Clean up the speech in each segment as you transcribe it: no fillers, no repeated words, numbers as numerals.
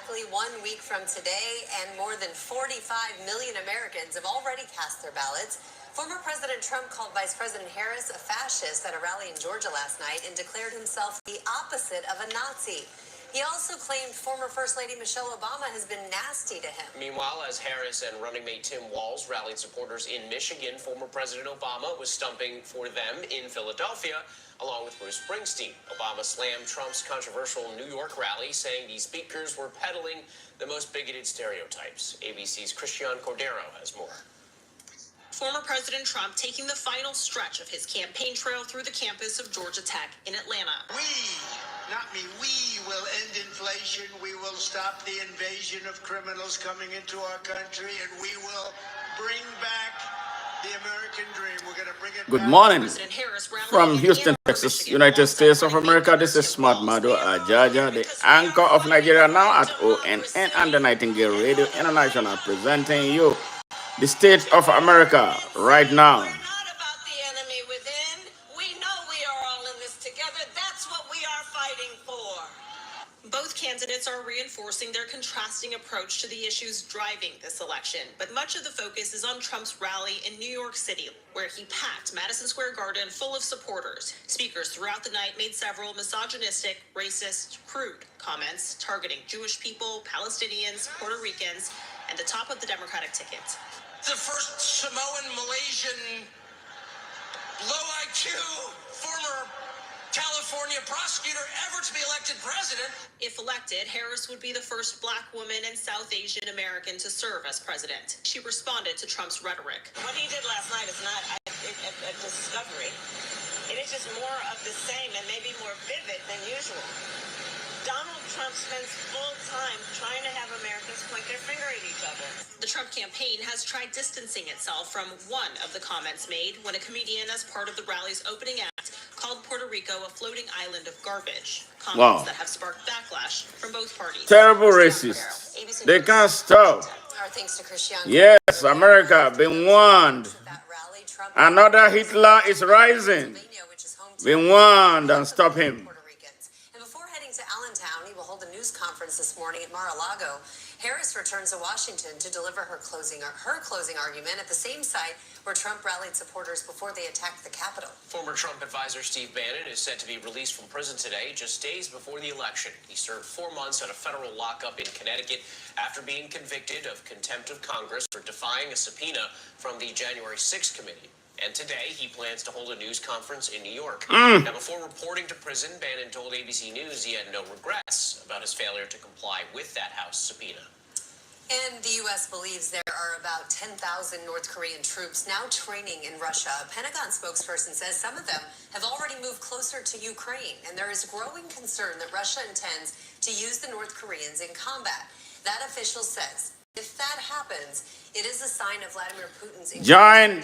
exactly 1 week from today, and more than 45 million Americans have already cast their ballots. Former President Trump called Vice President Harris a fascist at a rally in Georgia last night and declared himself the opposite of a Nazi. He also claimed former First Lady Michelle Obama has been nasty to him. Meanwhile, as Harris and running mate Tim Walz rallied supporters in Michigan, former President Obama was stumping for them in Philadelphia, along with Bruce Springsteen. Obama slammed Trump's controversial New York rally, saying these speakers were peddling the most bigoted stereotypes. ABC's Christian Cordero has more. Former President Trump taking the final stretch of his campaign trail through the campus of Georgia Tech in Atlanta. We will end inflation. We will stop the invasion of criminals coming into our country, and we will bring back the American dream. We're going to bring it Good back. morning President Harris from Houston, Texas, United States of America. This is Smart Mado Ajaja, the anchor of Nigeria Now at ONN and the Nightingale Radio International, presenting you the state of America right now. We're not about the enemy within. We know we are all in this together. That's what we are fighting for. Both candidates are reinforcing their contrasting approach to the issues driving this election. But much of the focus is on Trump's rally in New York City, where he packed Madison Square Garden full of supporters. Speakers throughout the night made several misogynistic, racist, crude comments targeting Jewish people, Palestinians, Puerto Ricans, and the top of the Democratic ticket. The first Samoan Malaysian low IQ former California prosecutor ever to be elected president. If elected, Harris would be the first Black woman and South Asian American to serve as president. She responded to Trump's rhetoric. What he did last night is not a discovery. It is just more of the same and maybe more vivid than usual. Donald Trump spends full time trying to have Americans point their finger at each other. The Trump campaign has tried distancing itself from one of the comments made when a comedian, as part of the rally's opening act, called Puerto Rico a floating island of garbage. Comments that have sparked backlash from both parties. Terrible racists. They can't stop. Our thanks to Christian. Yes, America been warned. Another Hitler is rising. Been warned and stop him. And before heading to Allentown, he will hold a news conference this morning at Mar-a-Lago. Harris returns to Washington to deliver her closing argument at the same site where Trump rallied supporters before they attacked the Capitol. Former Trump advisor Steve Bannon is set to be released from prison today, just days before the election. He served 4 months at a federal lockup in Connecticut after being convicted of contempt of Congress for defying a subpoena from the January 6th committee. And today, he plans to hold a news conference in New York. Now, before reporting to prison, Bannon told ABC News he had no regrets about his failure to comply with that House subpoena. And the U.S. believes there are about 10,000 North Korean troops now training in Russia. A Pentagon spokesperson says some of them have already moved closer to Ukraine, and there is growing concern that Russia intends to use the North Koreans in combat. That official says if that happens, it is a sign of Vladimir Putin's... Join,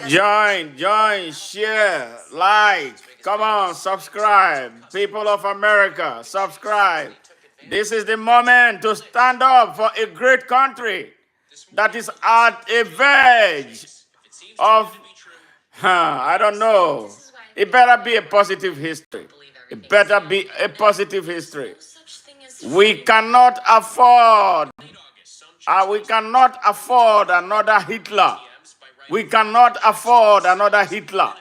share, like, come on, subscribe. People of America, subscribe. This is the moment to stand up for a great country that is at a verge of, I don't know. It better be a positive history. It better be a positive history. We cannot afford another Hitler. We cannot afford another Hitler.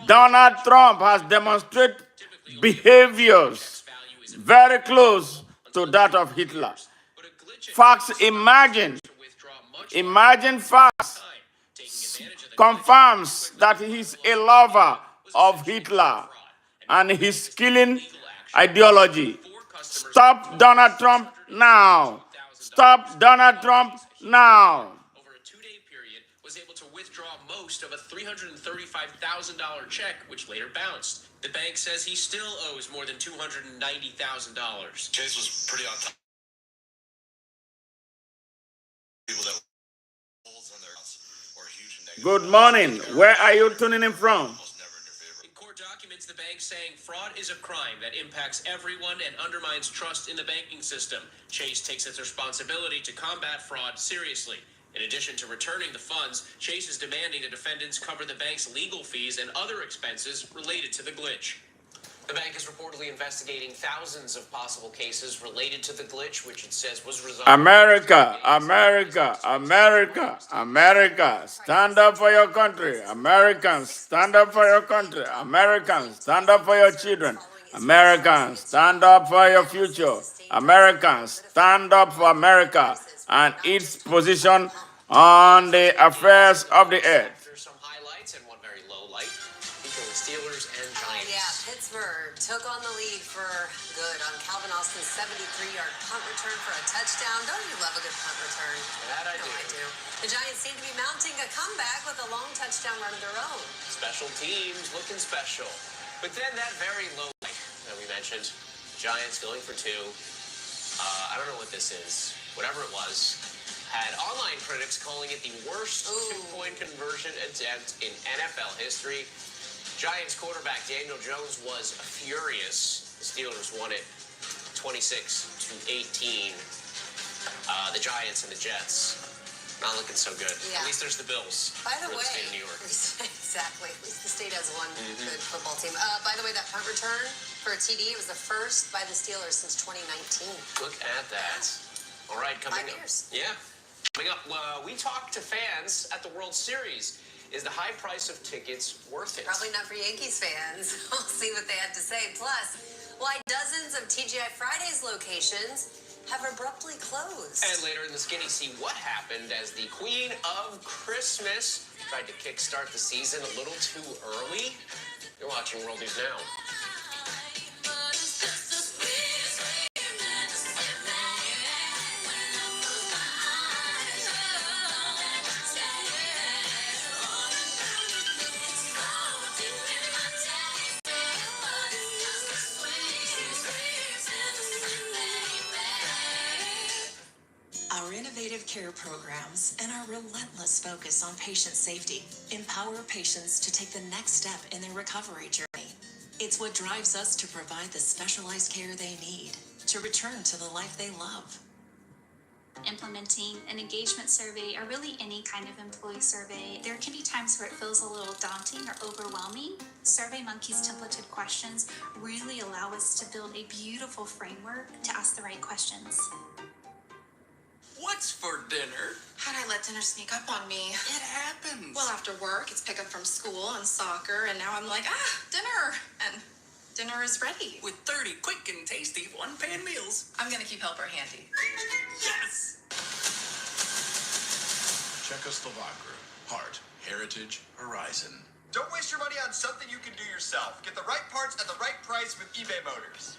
Donald Trump has demonstrated behaviors very close to that of Hitler. Facts imagine facts confirms that he's a lover of Hitler and his killing ideology. Stop Donald Trump now. Stop Donald Trump now. Over a 2-day period, was able to withdraw most of a $335,000 check, which later bounced. The bank says he still owes more than $290,000. Chase was pretty on top. People that holes in their house or huge negative. Good morning. Where are you tuning in from? In court documents, the bank saying fraud is a crime that impacts everyone and undermines trust in the banking system. Chase takes its responsibility to combat fraud seriously. In addition to returning the funds, Chase is demanding the defendants cover the bank's legal fees and other expenses related to the glitch. The bank is reportedly investigating thousands of possible cases related to the glitch, which it says was resolved. America, America, America, America, stand up for your country. Americans, stand up for your country. Americans, stand up for your children. Americans, stand up for your future. Americans, stand up for America and its position on the affairs of the earth. After some highlights and one very low light, featuring the Steelers and Giants. Yeah, Pittsburgh took on the lead for good on Calvin Austin's 73-yard punt return for a touchdown. Don't you love a good punt return? That I do. I do. The Giants seem to be mounting a comeback with a long touchdown run of their own. Special teams looking special. But then that very low light that we mentioned, Giants going for two. I don't know what this is. Whatever it was, had online critics calling it the worst two-point conversion attempt in NFL history. Giants quarterback Daniel Jones was furious. The Steelers won it 26-18. The Giants and the Jets not looking so good. Yeah. At least there's the Bills. By the for way, the state of New York. exactly. At least the state has one good football team. By the way, that punt return for a TD, it was the first by the Steelers since 2019. Look at that. All right, coming 5 up. years. Yeah. Coming up, we talked to fans at the World Series. Is the high price of tickets worth it? Probably not for Yankees fans. We'll see what they have to say. Plus, why dozens of TGI Fridays locations have abruptly closed. And later in the skinny, see what happened as the Queen of Christmas tried to kickstart the season a little too early. You're watching World News Now. Our innovative care programs and our relentless focus on patient safety empower patients to take the next step in their recovery journey. It's what drives us to provide the specialized care they need to return to the life they love. Implementing an engagement survey or really any kind of employee survey, there can be times where it feels a little daunting or overwhelming. SurveyMonkey's templated questions really allow us to build a beautiful framework to ask the right questions. What's for dinner? How'd I let dinner sneak up on me? It happens. Well, after work, it's pick up from school and soccer, and now I'm like, dinner! And dinner is ready. With 30 quick and tasty one-pan meals. I'm gonna keep helper handy. Yes! Czechoslovakia. Heart. Heritage. Horizon. Don't waste your money on something you can do yourself. Get the right parts at the right price with eBay Motors.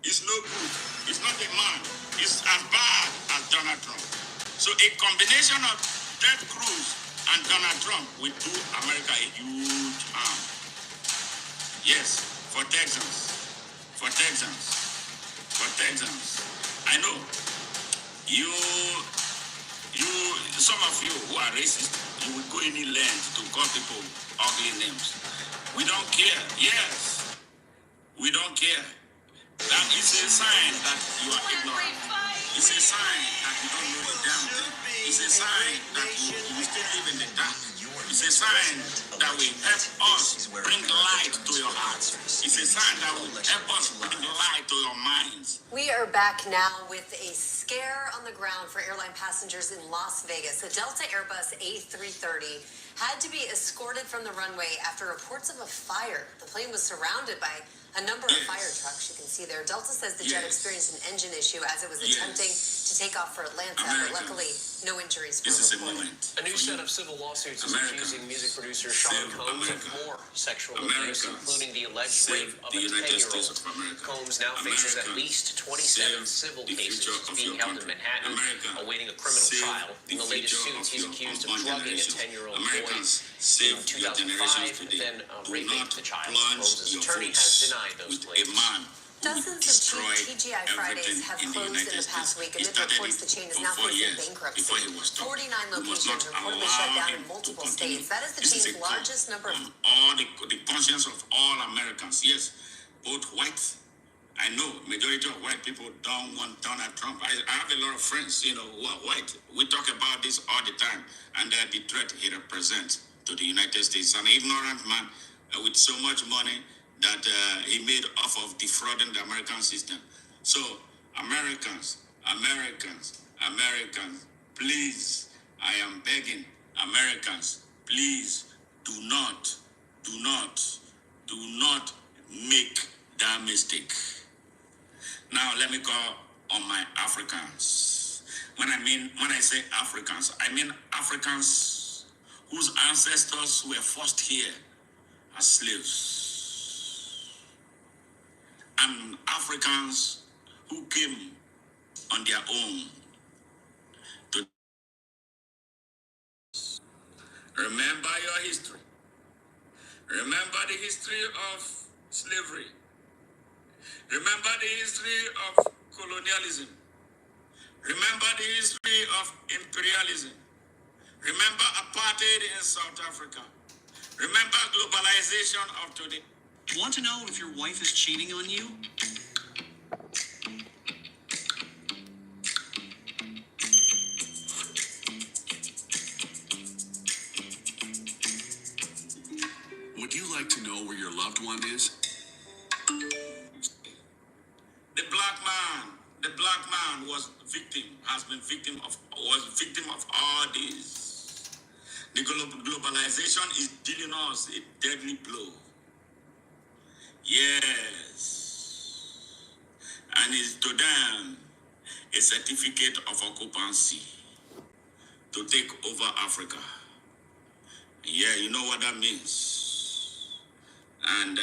It's no good. It's not a man. It's as bad as Donald Trump. So a combination of Ted Cruz and Donald Trump will do America a huge harm. Yes, for Texans. For Texans. For Texans. I know. Some of you who are racist, You will go any length to call people ugly names. We don't care. Yes, we don't care. That is a sign that you are ignorant. It's a sign that you don't know the damn thing. It's a sign that you still live in the dark. It's a sign that will help us bring light to your hearts. It's a sign that will help us bring light to your minds. We are back now with a scare on the ground for airline passengers in Las Vegas. A Delta Airbus A330 had to be escorted from the runway after reports of a fire. The plane was surrounded by a number of fire trucks, you can see there. Delta says the jet experienced an engine issue as it was attempting to take off for Atlanta, but luckily no injuries were reported. A new set of civil lawsuits is accusing music producer Sean Combs of more sexual abuse, including the alleged rape of a 10-year-old. Combs now faces at least 27 civil cases being held in Manhattan, awaiting a criminal trial. In the latest suits, he's accused of drugging a 10-year-old boy in 2005, then raping the child. Combs' attorney has denied those claims. Dozens of TGI Fridays have closed in the past week amid reports the chain is now facing bankruptcy. 49 locations reportedly shut down in multiple states. That is the chain's largest number of... All the conscience of all Americans, yes, both white. I know majority of white people don't want Donald Trump. I have a lot of friends, who are white. We talk about this all the time, and the threat he represents to the United States. An ignorant man with so much money that he made off of defrauding the American system. So, Americans, please, I am begging Americans, please do not make that mistake. Now, let me call on my Africans. When I say Africans, I mean Africans whose ancestors were forced here as slaves. And Africans who came on their own to remember your history. Remember the history of slavery. Remember the history of colonialism. Remember the history of imperialism. Remember apartheid in South Africa. Remember globalization of today. Want to know if your wife is cheating on you? Would you like to know where your loved one is? The black man was victim of all this. The globalization is dealing us a deadly blow. Yes. And it's to them a certificate of occupancy to take over Africa. Yeah, you know what that means. And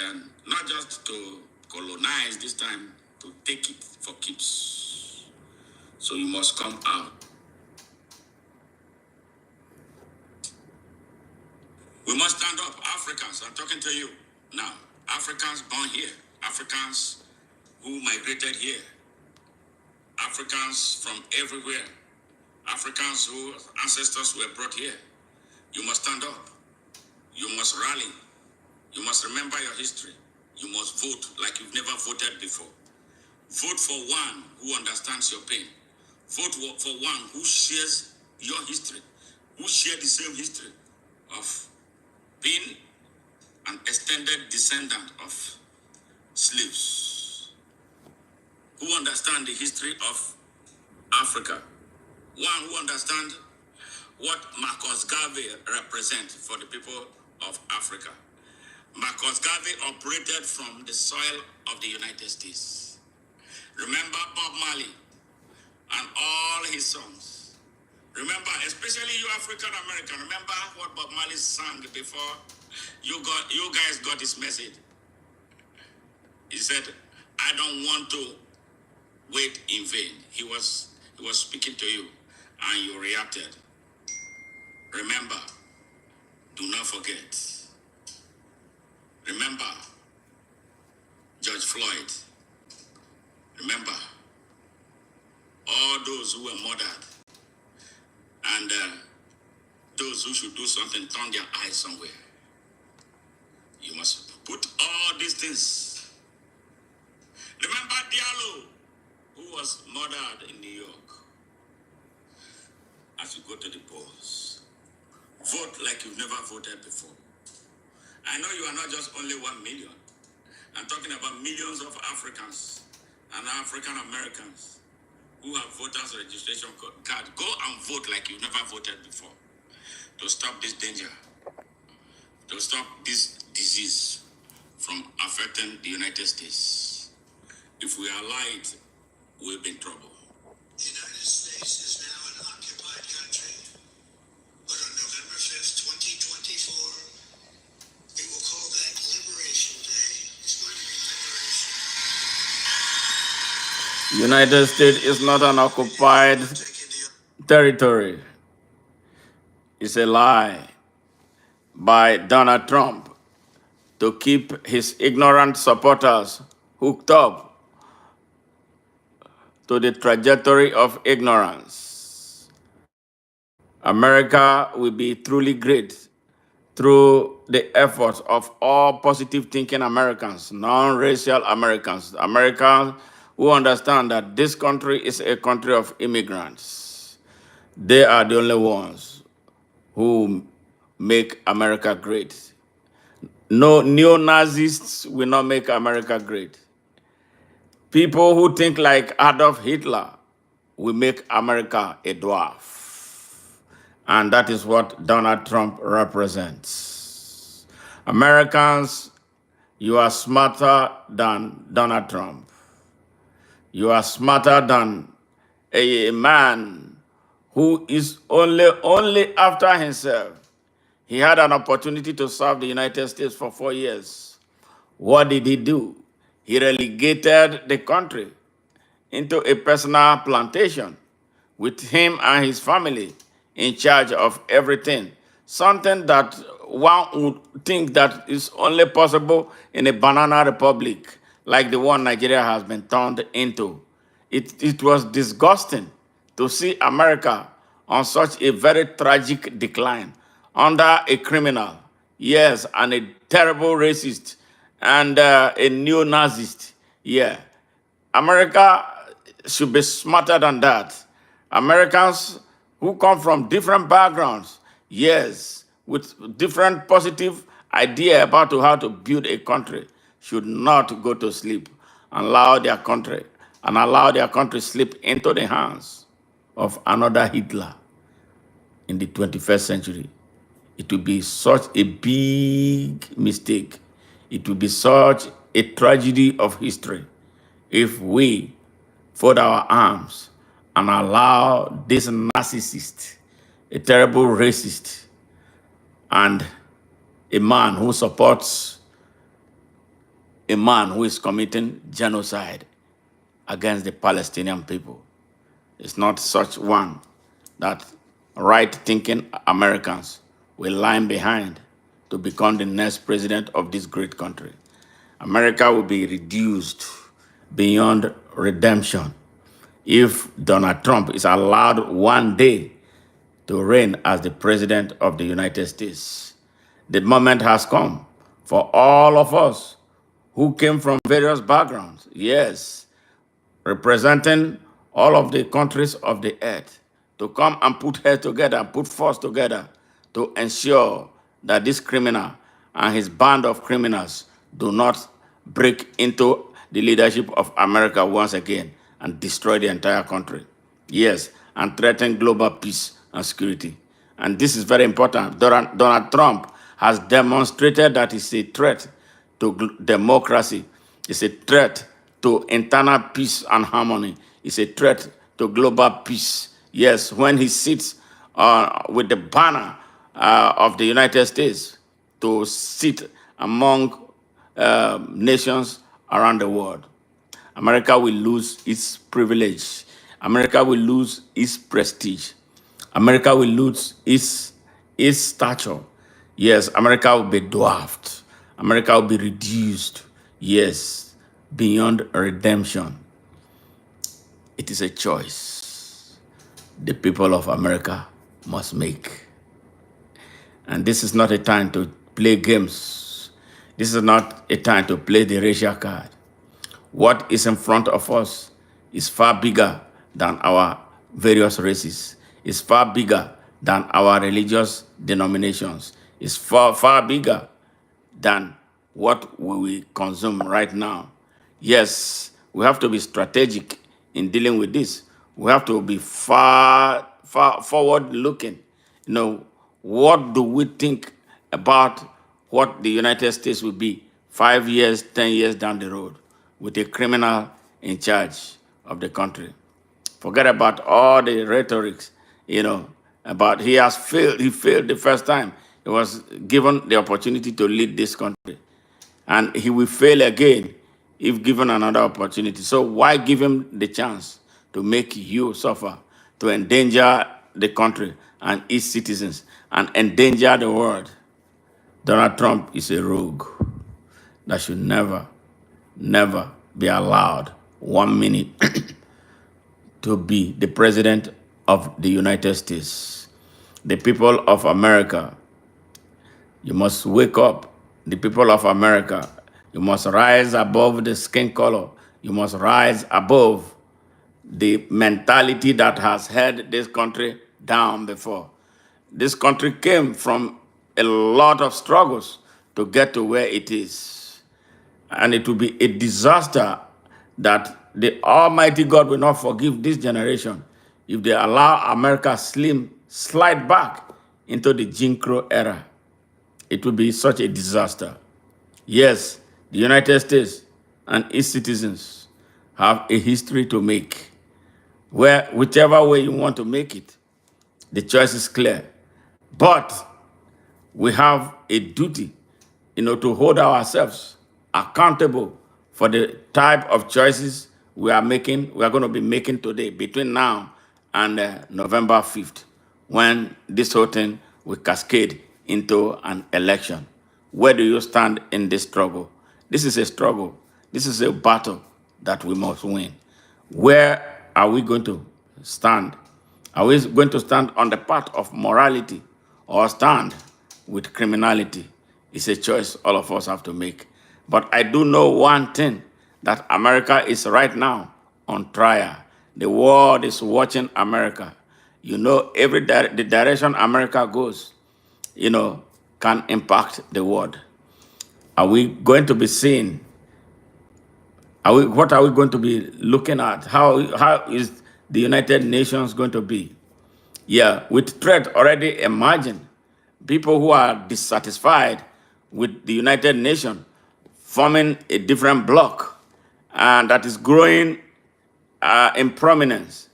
not just to colonize this time, to take it for keeps. So you must come out. We must stand up, Africans. I'm talking to you now. Africans born here, Africans who migrated here, Africans from everywhere, Africans whose ancestors were brought here. You must stand up. You must rally. You must remember your history. You must vote like you've never voted before. Vote for one who understands your pain. Vote for one who shares your history, who share the same history of being an extended descendant of slaves, who understand the history of Africa, one who understands what Marcus Garvey represents for the people of Africa. Marcus Garvey operated from the soil of the United States. Remember Bob Marley and all his songs. Remember, especially you African American, remember what Bob Marley sang before you guys got his message. He said, I don't want to wait in vain. He was speaking to you and you reacted. Remember, do not forget. Remember George Floyd. Remember all those who were murdered. And those who should do something turn their eyes somewhere. You must put all these things. Remember Diallo, who was murdered in New York. As you go to the polls, vote like you've never voted before. I know you are not just only 1 million. I'm talking about millions of Africans and African Americans who have voters registration card. Go and vote like you've never voted before to stop this danger, to stop this disease from affecting the United States. If we allow it, we'll be in trouble. The United States is now an occupied country, but on November 5th, 2024, we will call that Liberation Day. It's going to be liberation. United States is not an occupied territory. It's a lie by Donald Trump to keep his ignorant supporters hooked up to the trajectory of ignorance. America will be truly great through the efforts of all positive thinking Americans, non-racial Americans, Americans who understand that this country is a country of immigrants. They are the only ones who make America great. No, neo-Nazis will not make America great. People who think like Adolf Hitler will make America a dwarf. And that is what Donald Trump represents. Americans, you are smarter than Donald Trump. You are smarter than a man who is only after himself. He had an opportunity to serve the United States for 4 years. What did he do? He relegated the country into a personal plantation with him and his family in charge of everything. Something that one would think that is only possible in a banana republic like the one Nigeria has been turned into. It was disgusting to see America on such a very tragic decline under a criminal, yes, and a terrible racist and a neo-Nazist. Yeah, America should be smarter than that. Americans who come from different backgrounds, yes, with different positive idea about how to build a country, should not go to sleep and allow their country slip into the hands of another Hitler in the 21st century. It will be such a big mistake. It will be such a tragedy of history if we fold our arms and allow this narcissist, a terrible racist, and a man who supports a man who is committing genocide against the Palestinian people. It's not such one that right-thinking Americans will line behind to become the next president of this great country. America will be reduced beyond redemption if Donald Trump is allowed one day to reign as the president of the United States. The moment has come for all of us who came from various backgrounds, yes, representing all of the countries of the earth, to come and put heads together, put force together to ensure that this criminal and his band of criminals do not break into the leadership of America once again and destroy the entire country. Yes, and threaten global peace and security. And this is very important. Donald Trump has demonstrated that he's a threat to democracy. It's a threat to internal peace and harmony. It's a threat to global peace. Yes, when he sits with the banner of the United States to sit among nations around the world, America will lose its privilege. America will lose its prestige. America will lose its stature. Yes, America will be dwarfed. America will be reduced. Yes, beyond redemption. It is a choice the people of America must make. And this is not a time to play games. This is not a time to play the racial card. What is in front of us is far bigger than our various races. It's far bigger than our religious denominations. It's far, far bigger than what we consume right now. Yes, we have to be strategic in dealing with this. We have to be far forward looking. You know, what do we think about what the United States will be 5 years, 10 years down the road with a criminal in charge of the country? Forget about all the rhetorics, about he failed the first time. He was given the opportunity to lead this country. And he will fail again if given another opportunity. So why give him the chance to make you suffer, to endanger the country and its citizens, and endanger the world? Donald Trump is a rogue that should never, never be allowed 1 minute to be the president of the United States. The people of America, you must wake up. The people of America, you must rise above the skin color. You must rise above the mentality that has held this country down before. This country came from a lot of struggles to get to where it is. And it will be a disaster that the Almighty God will not forgive this generation if they allow America slide back into the Jim Crow era. It will be such a disaster. Yes, the United States and its citizens have a history to make. Where, whichever way you want to make it, the choice is clear. But we have a duty, to hold ourselves accountable for the type of choices we are going to be making today between now and November 5th, when this whole thing will cascade into an election. Where do you stand in this struggle? This is a struggle. This is a battle that we must win. Where are we going to stand? Are we going to stand on the path of morality or stand with criminality? It's a choice all of us have to make. But I do know one thing, that America is right now on trial. The world is watching America. The direction America goes, can impact the world. Are we going to be seeing? What are we going to be looking at? How is the United Nations going to be? Yeah, with threat already emerging, people who are dissatisfied with the United Nations forming a different bloc, and that is growing in prominence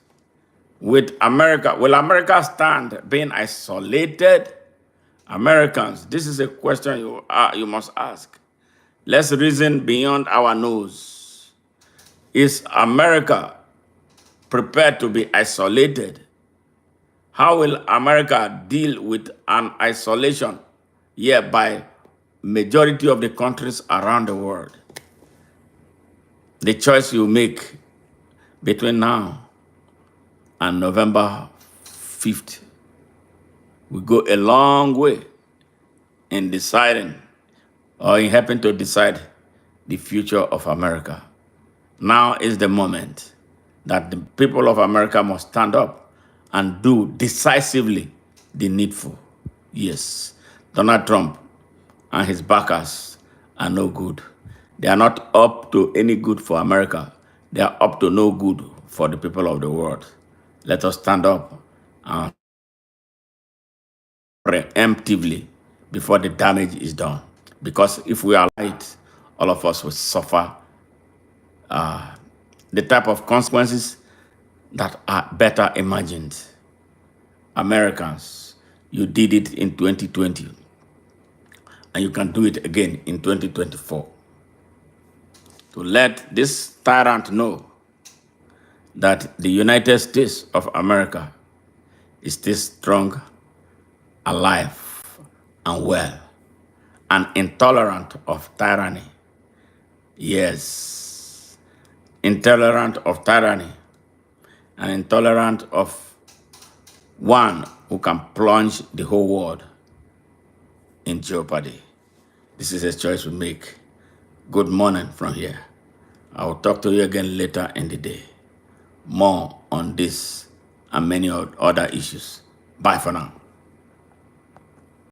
with America. Will America stand being isolated? Americans, this is a question you must ask. Let's reason beyond our nose. Is America prepared to be isolated? How will America deal with an isolation by majority of the countries around the world? The choice you make between now and November 5th will go a long way in deciding or in helping to decide the future of America. Now is the moment that the people of America must stand up and do decisively the needful. Yes, Donald Trump and his backers are no good. They are not up to any good for America. They are up to no good for the people of the world. Let us stand up and preemptively before the damage is done. Because if we are light, all of us will suffer the type of consequences that are better imagined. Americans, you did it in 2020, and you can do it again in 2024. To let this tyrant know that the United States of America is still strong, alive, and well, and intolerant of tyranny. Yes, intolerant of tyranny, and intolerant of one who can plunge the whole world in jeopardy. This is a choice we make. Good morning from here. I will talk to you again later in the day. More on this and many other issues. Bye for now.